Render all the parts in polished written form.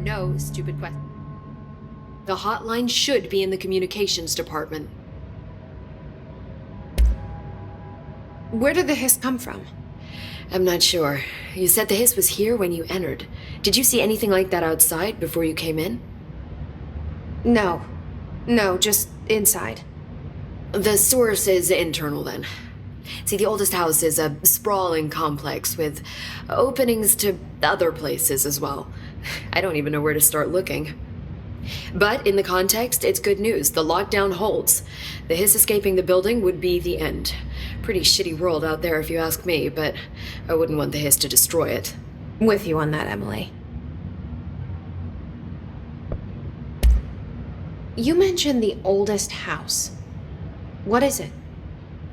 no stupid questions. The hotline should be in the communications department. Where did the hiss come from? I'm not sure. You said the hiss was here when you entered. Did you see anything like that outside before you came in? No. No, just inside. The source is internal then. See, the oldest house is a sprawling complex with openings to other places as well. I don't even know where to start looking. But in the context, it's good news. The lockdown holds. The hiss escaping the building would be the end. Pretty shitty world out there if you ask me, but I wouldn't want the hiss to destroy it. With you on that, Emily. You mentioned the oldest house. What is it?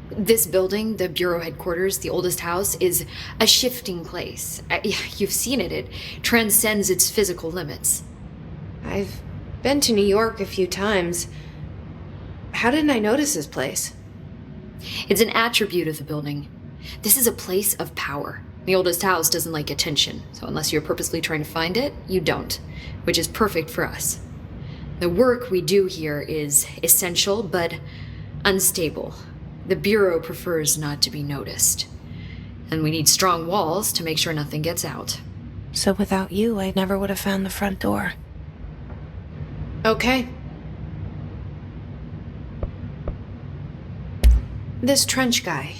This building, the Bureau headquarters, the oldest house, is a shifting place. You've seen it. It transcends its physical limits. I've been to New York a few times. How didn't I notice this place? It's an attribute of the building. This is a place of power. The oldest house doesn't like attention, so unless you're purposely trying to find it, you don't, which is perfect for us. The work we do here is essential, but unstable. The Bureau prefers not to be noticed. And we need strong walls to make sure nothing gets out. So without you, I never would have found the front door. Okay. This trench guy.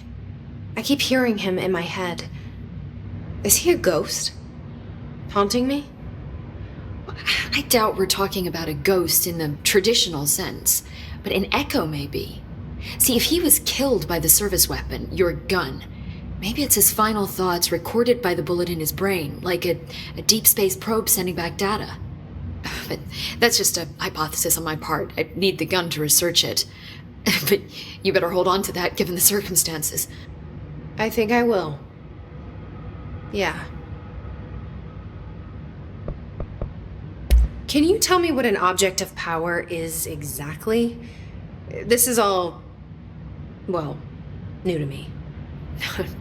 I keep hearing him in my head. Is he a ghost? Haunting me? I doubt we're talking about a ghost in the traditional sense, but an echo maybe. See, if he was killed by the service weapon, your gun, maybe it's his final thoughts recorded by the bullet in his brain, like a deep space probe sending back data. But that's just a hypothesis on my part. I need the gun to research it. But you better hold on to that given the circumstances. I think I will. Yeah. Can you tell me what an object of power is exactly? This is all, well, new to me.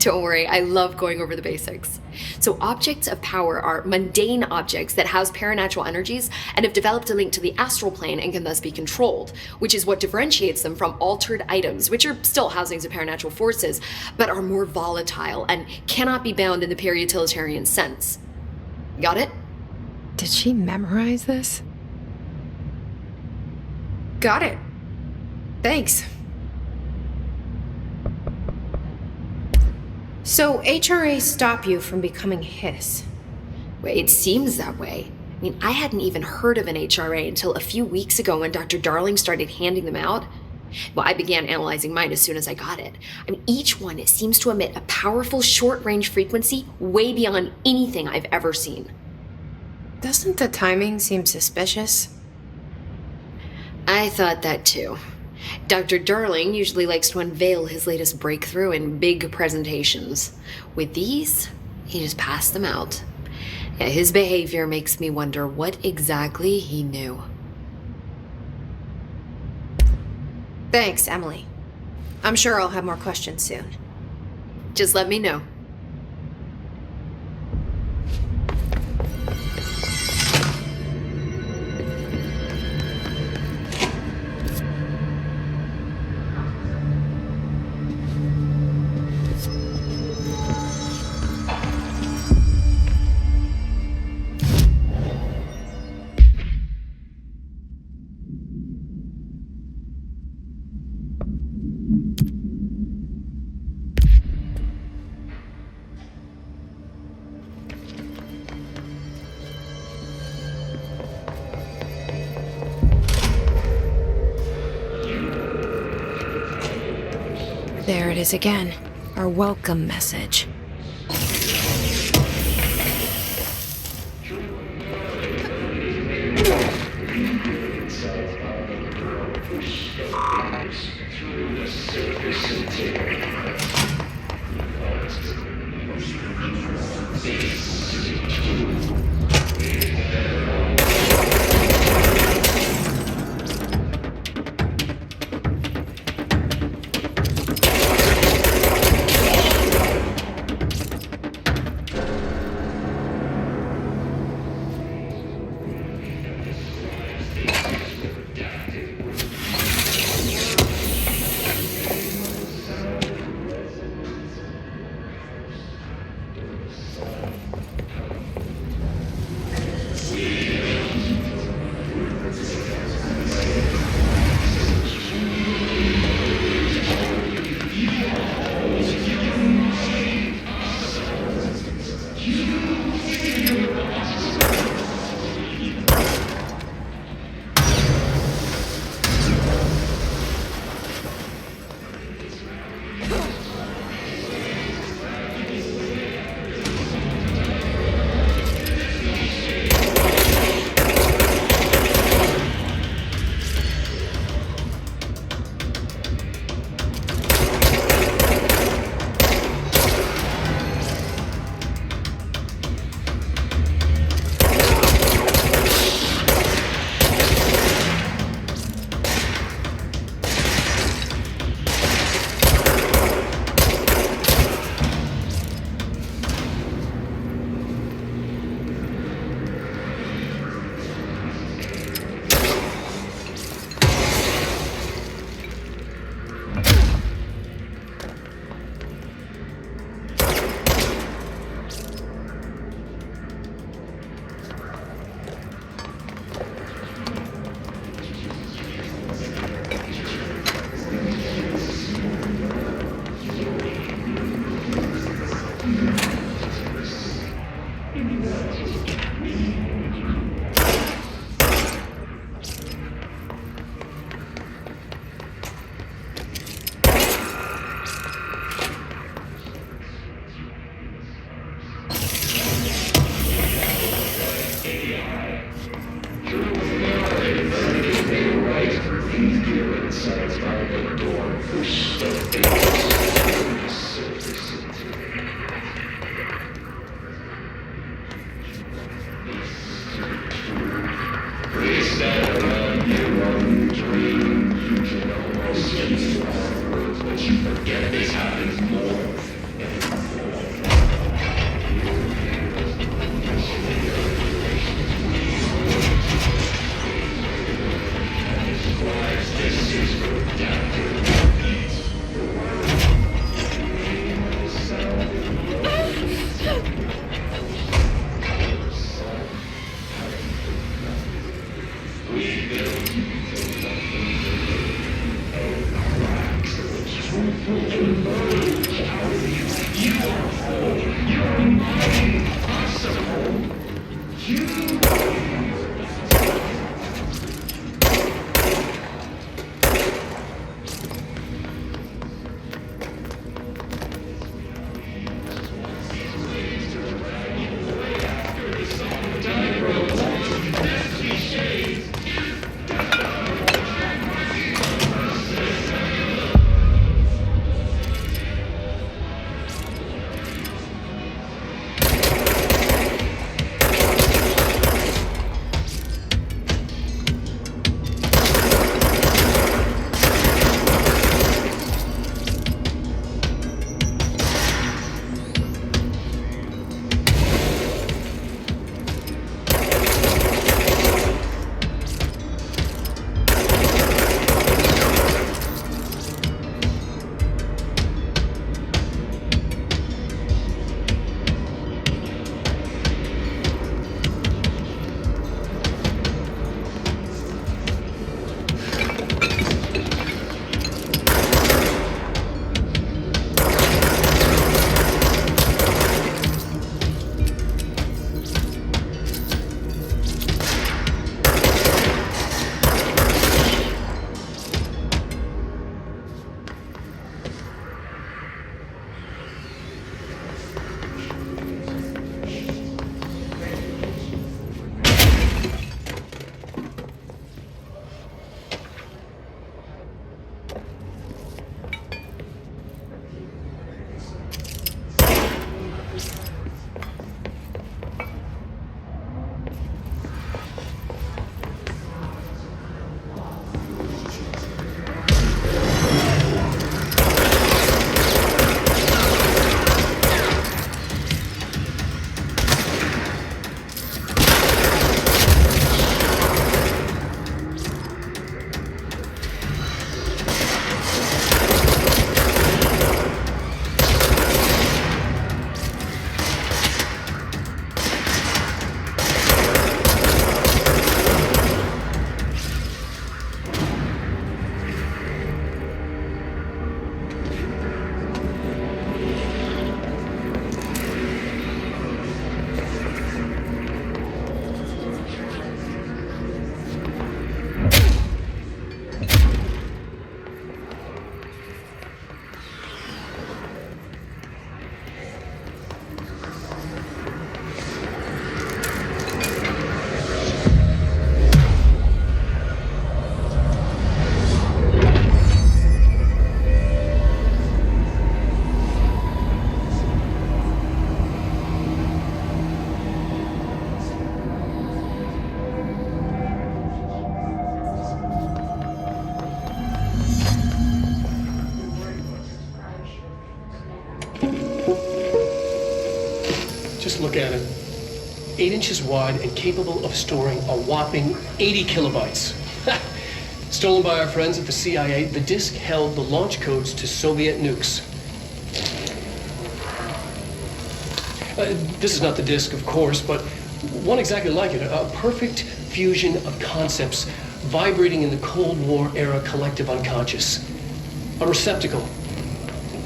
Don't worry, I love going over the basics. So objects of power are mundane objects that house paranatural energies and have developed a link to the astral plane and can thus be controlled, which is what differentiates them from altered items, which are still housings of paranatural forces, but are more volatile and cannot be bound in the pure utilitarian sense. Got it? Did she memorize this? Got it. Thanks. So HRA stop you from becoming Hiss? Well, it seems that way. I mean, I hadn't even heard of an HRA until a few weeks ago when Dr. Darling started handing them out. Well, I began analyzing mine as soon as I got it. I mean, each one seems to emit a powerful short-range frequency way beyond anything I've ever seen. Doesn't the timing seem suspicious? I thought that too. Dr. Darling usually likes to unveil his latest breakthrough in big presentations. With these, he just passed them out. Yeah, his behavior makes me wonder what exactly he knew. Thanks, Emily. I'm sure I'll have more questions soon. Just let me know. There it is again. Our welcome message. Just look at it. 8 inches wide and capable of storing a whopping 80 kilobytes. Stolen by our friends at the CIA, the disk held the launch codes to Soviet nukes. This is not the disk, of course, but one exactly like it. A perfect fusion of concepts vibrating in the Cold War era collective unconscious. A receptacle.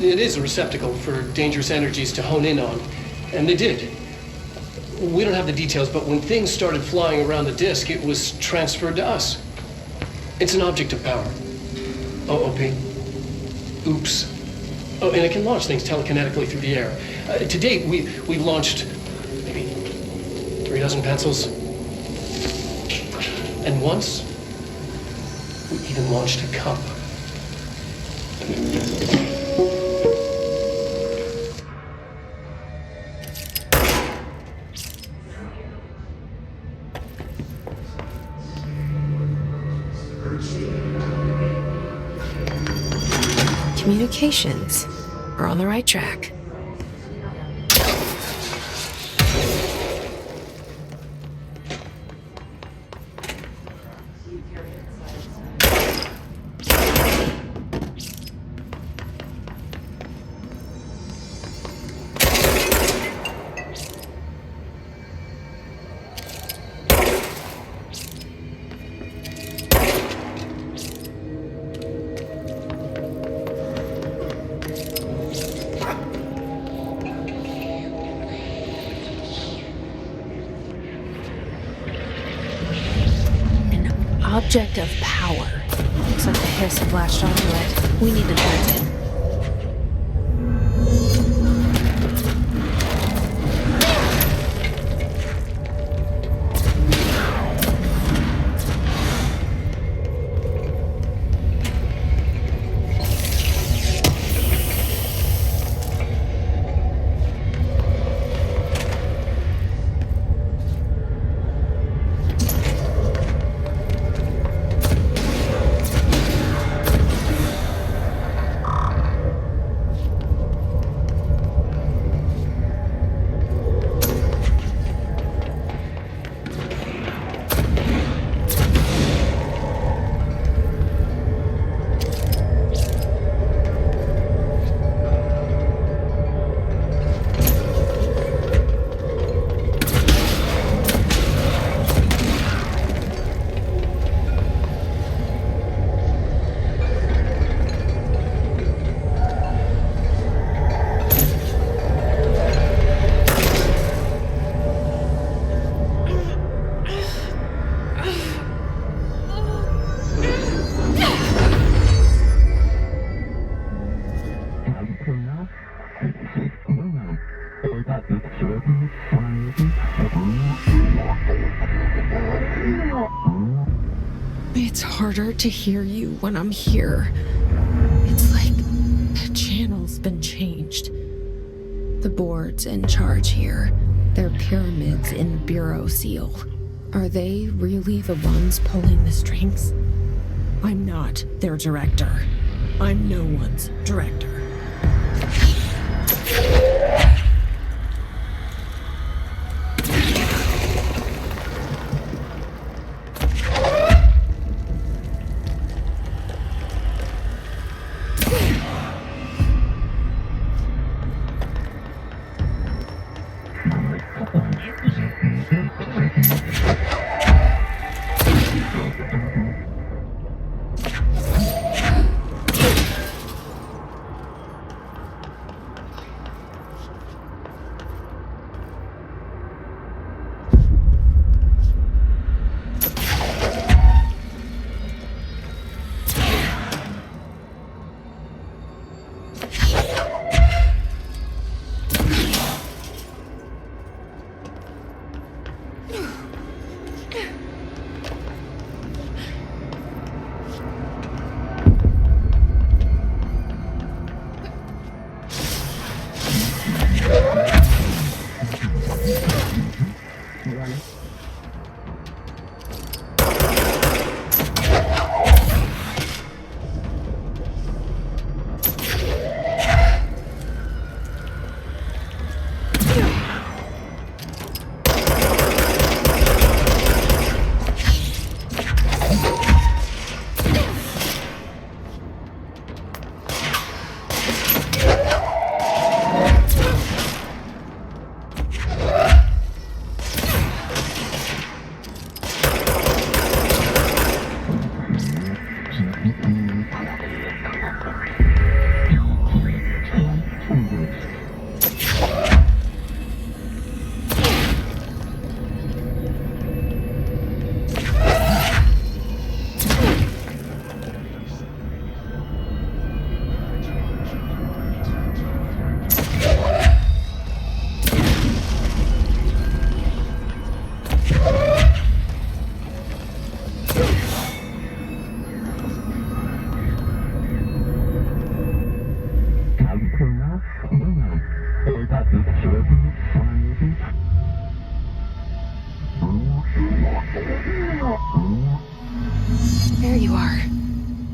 It is a receptacle for dangerous energies to hone in on. And they did. We don't have the details, but when things started flying around the disk, it was transferred to us. It's an object of power. OOP. Oops. Oh, and it can launch things telekinetically through the air. To date, we've launched maybe 3 dozen pencils. And once, we even launched a cup. Communications. We're on the right track. Object of power. Looks like the hiss have latched onto it. We need to turn it. It's harder to hear you when I'm here. It's like the channel's been changed. The board's in charge here. They're pyramids in the Bureau seal. Are they really the ones pulling the strings? I'm not their director. I'm no one's director.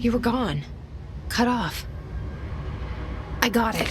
You were gone. Cut off. I got it.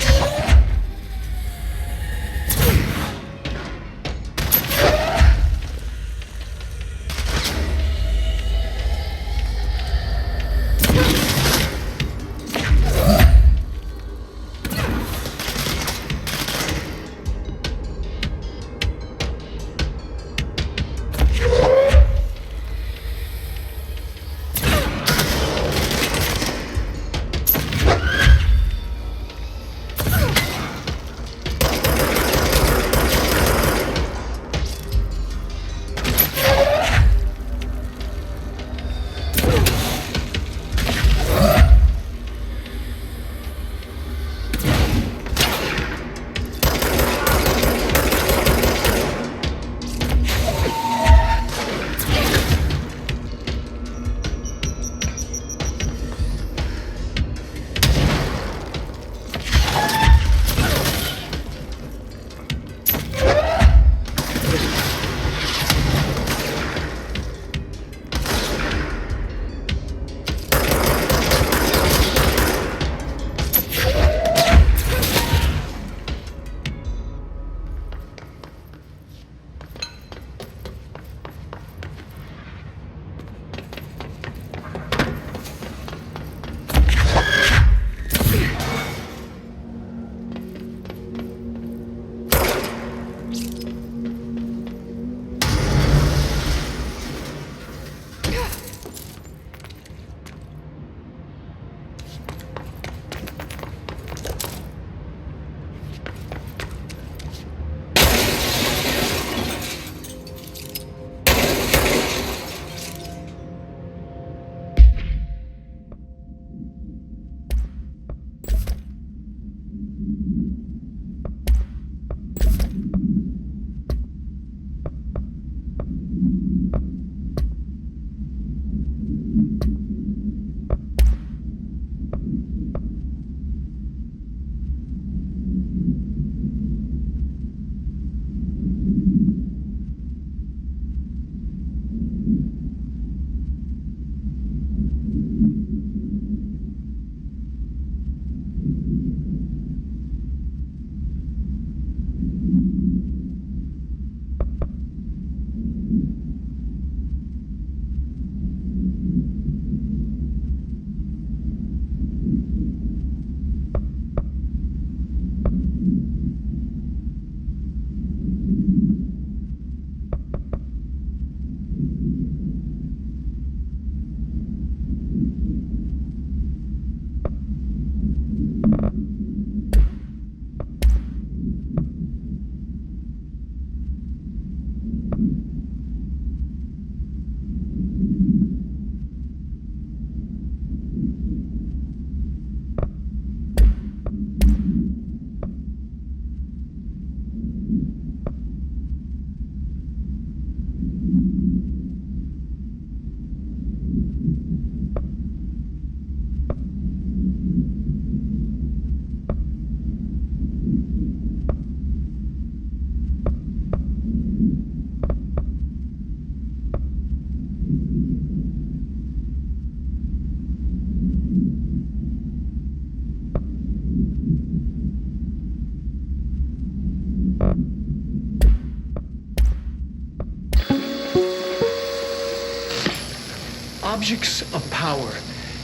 Objects of power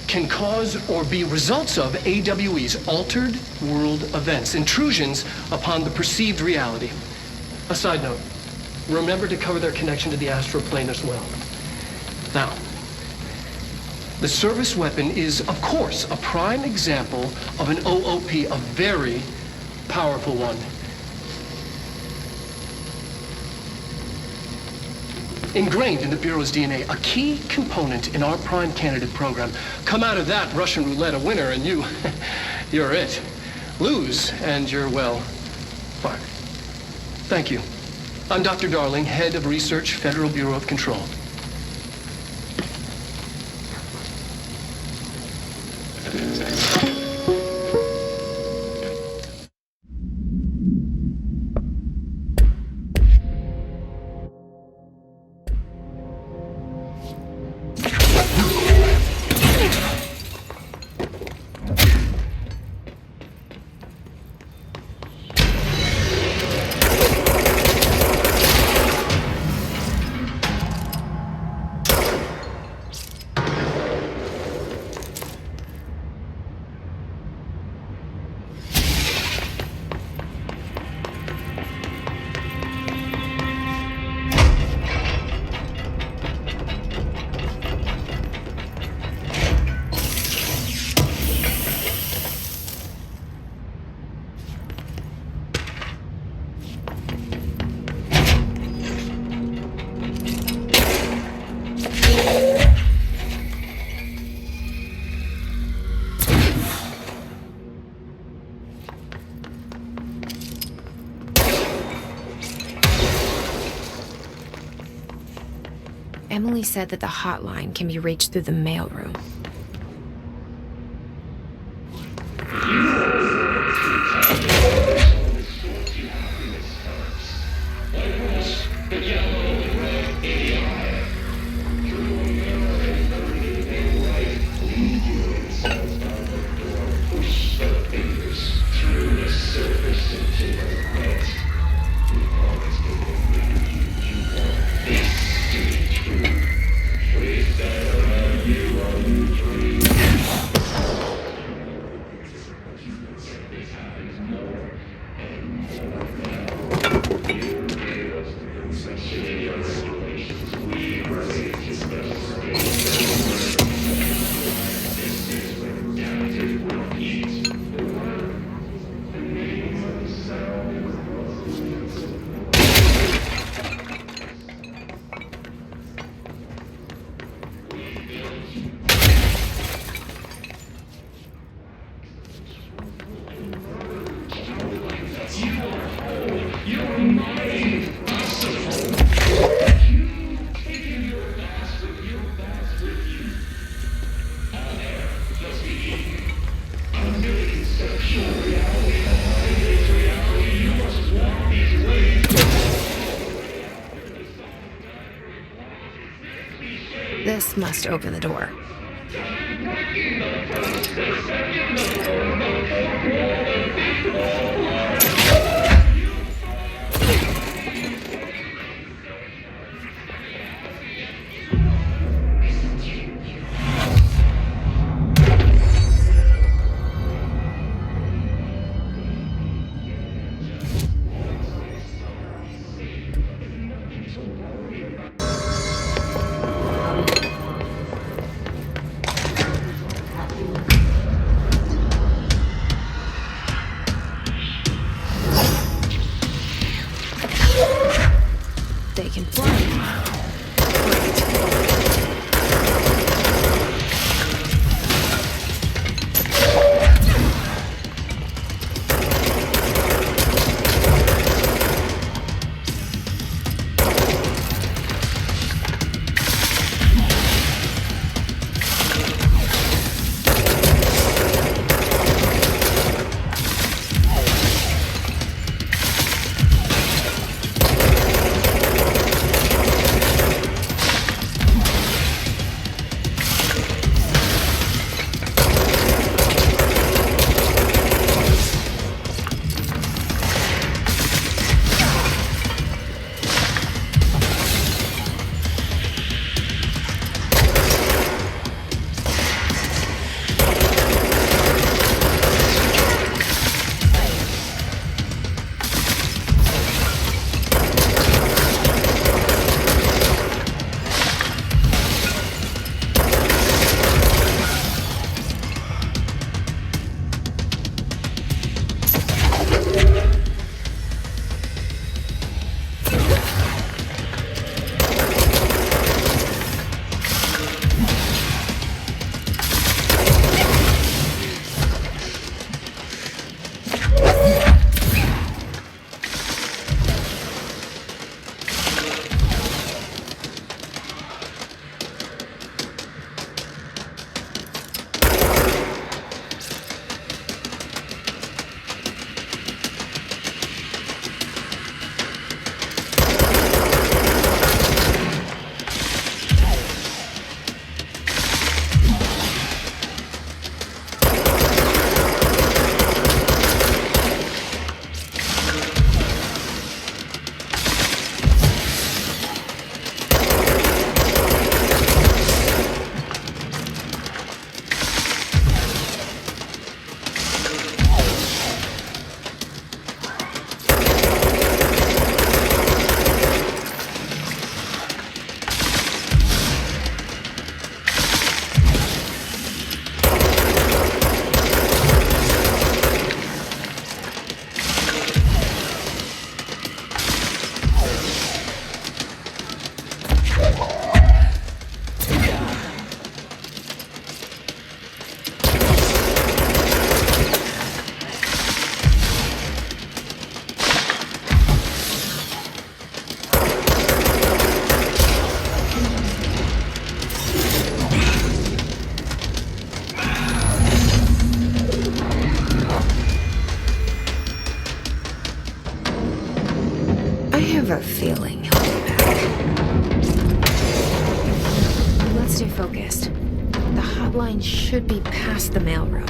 can cause or be results of AWE's altered world events, intrusions upon the perceived reality. A side note, remember to cover their connection to the astral plane as well. Now, the service weapon is, of course, a prime example of an OOP, a very powerful one. Ingrained in the Bureau's DNA, a key component in our prime candidate program. Come out of that Russian roulette a winner and you're it. Lose and you're, well, fired. Thank you. I'm Dr. Darling, head of research, Federal Bureau of Control. Emily said that the hotline can be reached through the mailroom. This must open the door. me past the mail room.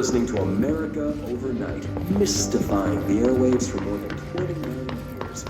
Listening to America Overnight, mystifying the airwaves for more than 29 years.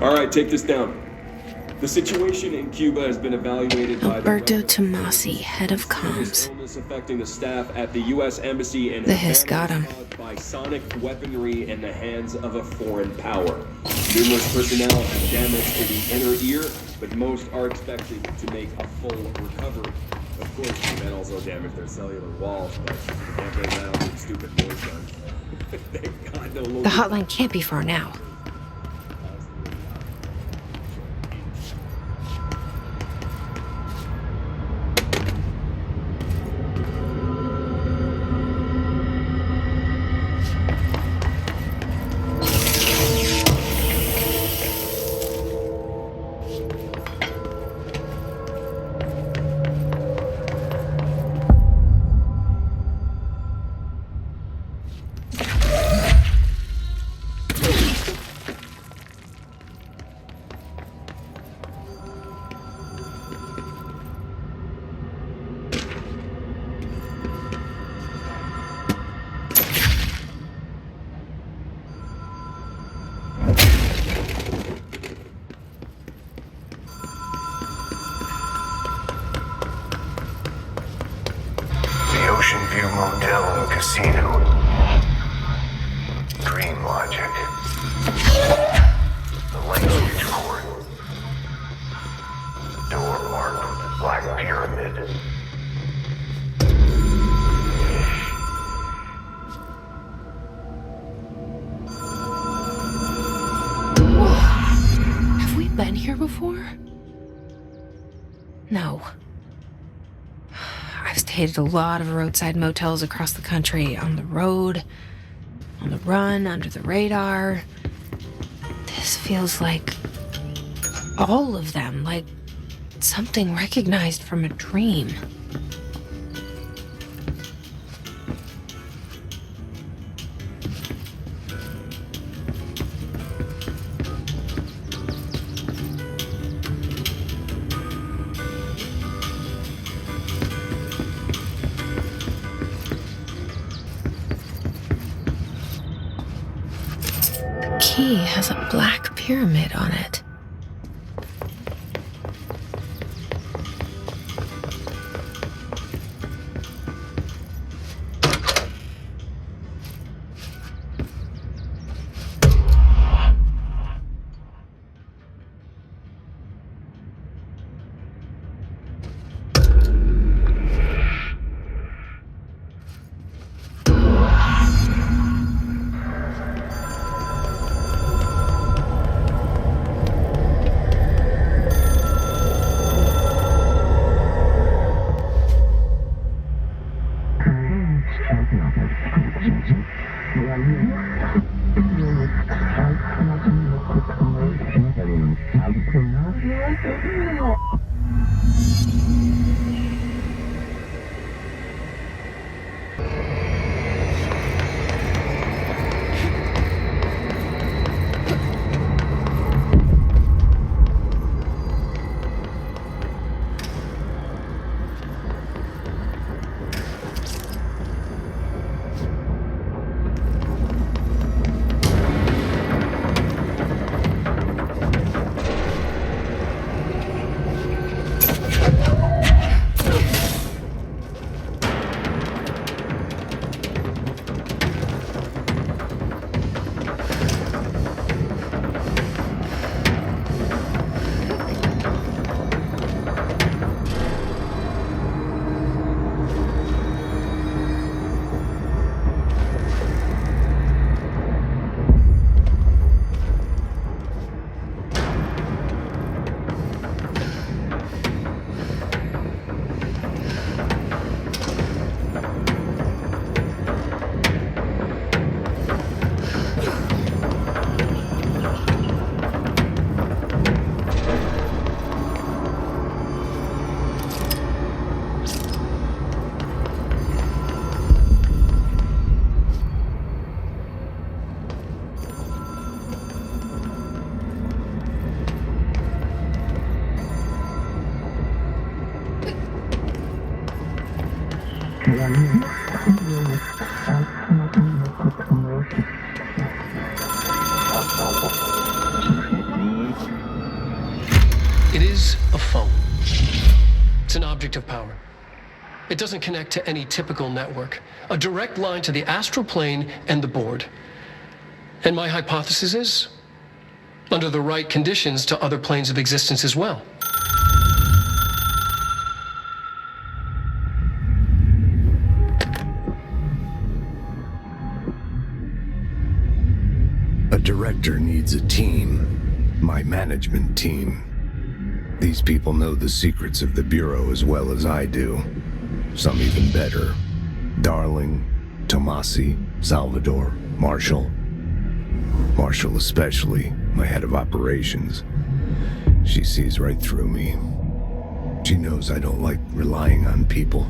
All right, take this down. The situation in Cuba has been evaluated by Alberto Tomasi, head of comms. illness affecting the staff at the U.S. Embassy in The hiss got him. caused by sonic weaponry in the hands of a foreign power. Numerous personnel have damage to the inner ear, but most are expected to make a full recovery. Of course, the men also damage their cellular walls, but you can't blame that on these stupid voice guns. Thank God no longer. The hotline can't be far now. Ocean View Motel and Casino. Dream logic. The language court. Door marked with the Black Pyramid. Have we been here before? No. I've stayed at a lot of roadside motels across the country, on the road, on the run, under the radar. This feels like all of them, like something recognized from a dream. The key has a black pyramid on it. It is a phone. It's an object of power. It doesn't connect to any typical network. A direct line to the astral plane and the board. And my hypothesis is, under the right conditions, to other planes of existence as well. A director needs a team. My management team. These people know the secrets of the Bureau as well as I do. Some even better. Darling, Tomasi, Salvador, Marshall. Marshall especially, my head of operations. She sees right through me. She knows I don't like relying on people.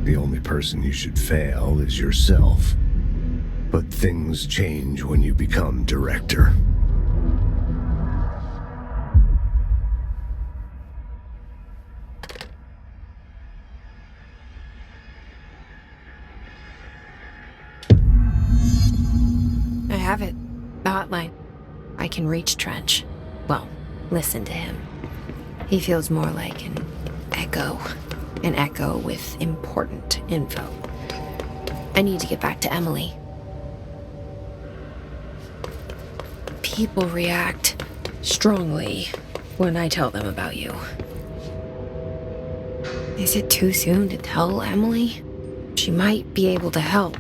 The only person you should fail is yourself. But things change when you become director. I have it. The hotline. I can reach Trench. Well, listen to him. He feels more like an echo. An echo with important info. I need to get back to Emily. People react strongly when I tell them about you. Is it too soon to tell Emily? She might be able to help.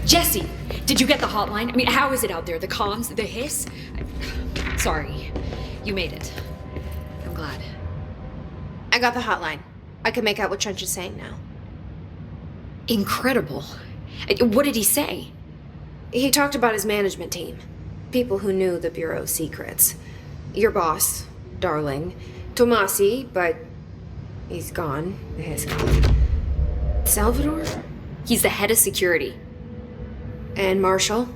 Jesse, did you get the hotline? I mean, how is it out there? The comms, the hiss? Sorry, you made it. I'm glad. I got the hotline. I can make out what Trench is saying now. Incredible. What did he say? He talked about his management team. People who knew the Bureau's secrets. Your boss, Darling. Tomasi, but he's gone. His gone. Salvador? He's the head of security. And Marshall?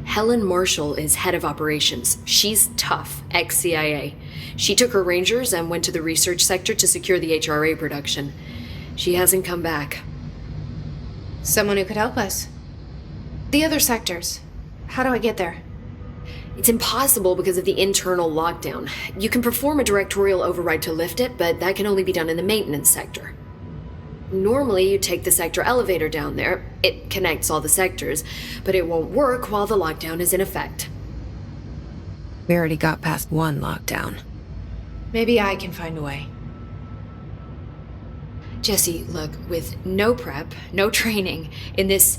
Helen Marshall is head of operations. She's tough, ex-CIA. She took her Rangers and went to the research sector to secure the HRA production. She hasn't come back. Someone who could help us. The other sectors. How do I get there? It's impossible because of the internal lockdown. You can perform a directorial override to lift it, but that can only be done in the maintenance sector. Normally, you take the sector elevator down there. It connects all the sectors, but it won't work while the lockdown is in effect. We already got past one lockdown. Maybe I can find a way. Jesse, look, with no prep, no training, in this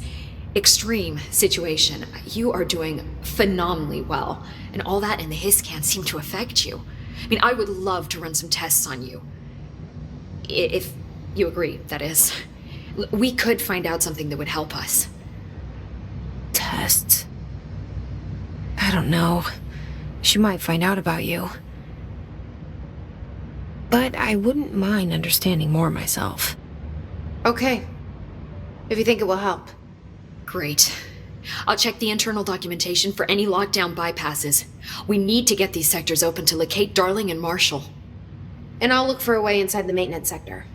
extreme situation, you are doing phenomenally well. And all that in the hiss can't seem to affect you. I mean, I would love to run some tests on you. If you agree, that is. We could find out something that would help us. Tests? I don't know. She might find out about you. But I wouldn't mind understanding more myself. Okay. If you think it will help. Great. I'll check the internal documentation for any lockdown bypasses. We need to get these sectors open to locate Darling and Marshall. And I'll look for a way inside the maintenance sector.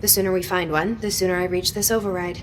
The sooner we find one, the sooner I reach this override.